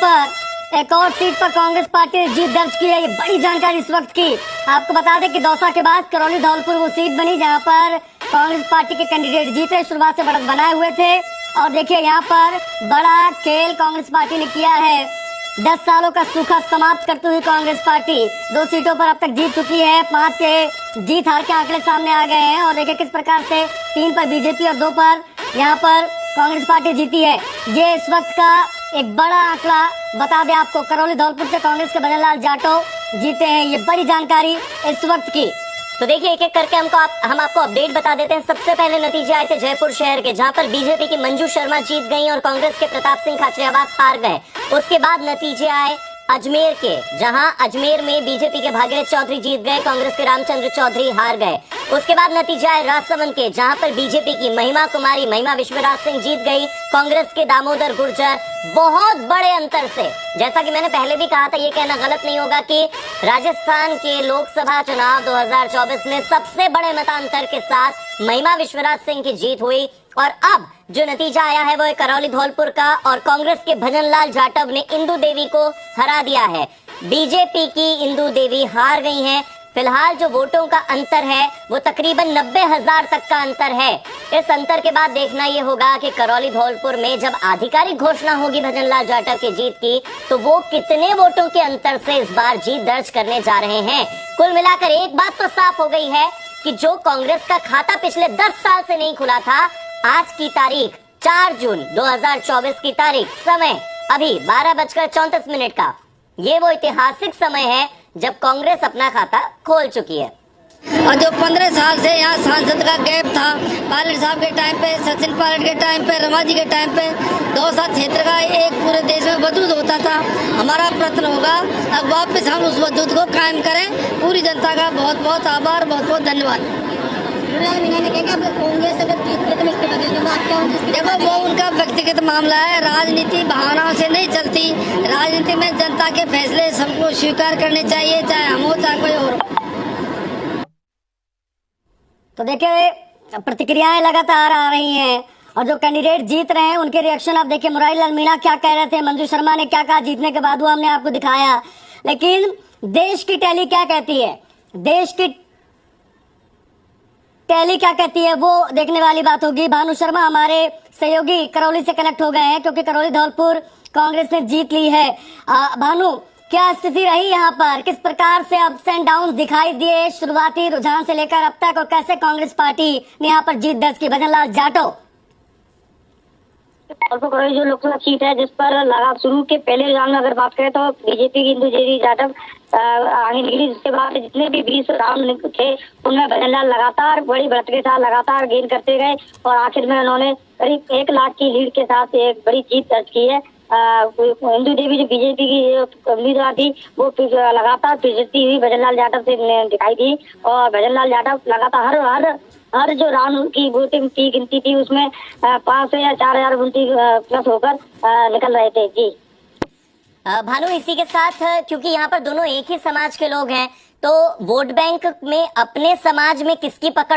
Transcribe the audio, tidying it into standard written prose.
पर एक और सीट पर कांग्रेस पार्टी ने जीत दर्ज की है। ये बड़ी जानकारी इस वक्त की। आपको बता दें कि दौसा के बाद करौली धौलपुर वो सीट बनी जहां पर कांग्रेस पार्टी के कैंडिडेट जीते, शुरुआत से बढ़त बनाए हुए थे। और देखिए यहाँ पर बड़ा खेल कांग्रेस पार्टी ने किया है। 10 सालों का सूखा समाप्त करती हुई कांग्रेस पार्टी 2 सीटों पर अब तक जीत चुकी है। 5 के जीत हार के आंकड़े सामने आ गए हैं और देखिए किस प्रकार से 3 पर बीजेपी और 2 पर यहाँ पर कांग्रेस पार्टी जीती है। ये इस वक्त का एक बड़ा आंकड़ा बता दें आपको, करौली धौलपुर से कांग्रेस के भजन लाल जाटव जीते हैं। ये बड़ी जानकारी इस वक्त की। तो देखिए एक एक करके हम आपको अपडेट बता देते हैं। सबसे पहले नतीजे आए थे जयपुर शहर के, जहां पर बीजेपी की मंजू शर्मा जीत गई और कांग्रेस के प्रताप सिंह खाचरियावास हार गए। उसके बाद नतीजे आए अजमेर के, जहां अजमेर में बीजेपी के भागीरथ चौधरी जीत गए, कांग्रेस के रामचंद्र चौधरी हार गए। उसके बाद नतीजे आए राजसमंद के, जहां पर बीजेपी की महिमा विश्वराज सिंह जीत गई, कांग्रेस के दामोदर गुर्जर बहुत बड़े अंतर से। जैसा कि मैंने पहले भी कहा था, ये कहना गलत नहीं होगा कि राजस्थान के लोकसभा चुनाव 2024 में सबसे बड़े मतांतर के साथ महिमा विश्वराज सिंह की जीत हुई। और अब जो नतीजा आया है वो है करौली धौलपुर का, और कांग्रेस के भजन लाल जाटव ने इंदू देवी को हरा दिया है। बीजेपी की इंदू देवी हार गई हैं। फिलहाल जो वोटों का अंतर है वो तकरीबन 90,000 तक का अंतर है। इस अंतर के बाद देखना ये होगा कि करौली धौलपुर में जब आधिकारिक घोषणा होगी भजन लाल जाटव की जीत की, तो वो कितने वोटों के अंतर से इस बार जीत दर्ज करने जा रहे हैं। कुल मिलाकर एक बात तो साफ हो गई है कि जो कांग्रेस का खाता पिछले 10 साल से नहीं खुला था, आज की तारीख 4 जून 2024 की तारीख, समय अभी 12:34 का, ये वो ऐतिहासिक समय है जब कांग्रेस अपना खाता खोल चुकी है। और जो 15 साल से यहाँ सांसद का गैप था, पायलट साहब के टाइम पे, सचिन पायलट के टाइम पे, रमा जी के टाइम पे, दौसा क्षेत्र का एक पूरे देश में वजूद होता था। हमारा प्रयत्न होगा अब वापस हम उस वजूद को कायम करें। पूरी जनता का बहुत बहुत आभार, बहुत बहुत धन्यवाद। देखो वो उनका व्यक्तिगत मामला है, राजनीति बहाना से नहीं चलती। राजनीति में जनता के फैसले सबको स्वीकार करने चाहिए, चाहे हम हो चाहे कोई और। तो देखिए प्रतिक्रियाएं लगातार आ रही हैं और जो कैंडिडेट जीत रहे हैं उनके रिएक्शन आप देखिए। मुरारी लाल मीणा क्या कह रहे थे, मंजू शर्मा ने क्या कहा जीतने के बाद, वो हमने आपको दिखाया। लेकिन देश की टैली क्या कहती है, देश की टैली क्या कहती है, वो देखने वाली बात होगी। भानु शर्मा हमारे सहयोगी करौली से कनेक्ट हो गए हैं क्योंकि करौली धौलपुर कांग्रेस ने जीत ली है। भानु, क्या स्थिति रही यहाँ पर, किस प्रकार से अप्स एंड डाउन दिखाई दिए शुरुआती रुझान से लेकर अब तक, और कैसे कांग्रेस पार्टी ने यहाँ पर जीत दर्ज की? भजन लाल जाटव, जो लोकसभा सीट है जिस पर लगा शुरू के पहले रुझान में अगर बात करें तो बीजेपी की इंदू देवी जाटव आगे निकली, जिसके बाद जितने भी 20 राउंड थे उनमें भजन लाल लगातार बड़ी बढ़त के साथ लगातार गेन करते गए और आखिर में उन्होंने करीब 1 लाख की लीड के साथ एक बड़ी जीत दर्ज की है। इंदू देवी जो बीजेपी की उम्मीदवार थी वो लगातार पिछड़ती हुई भजन लाल जाटव से दिखाई दी और भजन लाल जाटव लगातार हर जो राउंड की वोटिंग की गिनती थी उसमें 500 या 4,000 वोटिंग प्लस होकर निकल रहे थे। जी भानु, इसी के साथ क्योंकि यहाँ पर दोनों एक ही समाज के लोग हैं, तो वोट बैंक में अपने समाज में किसकी पकड़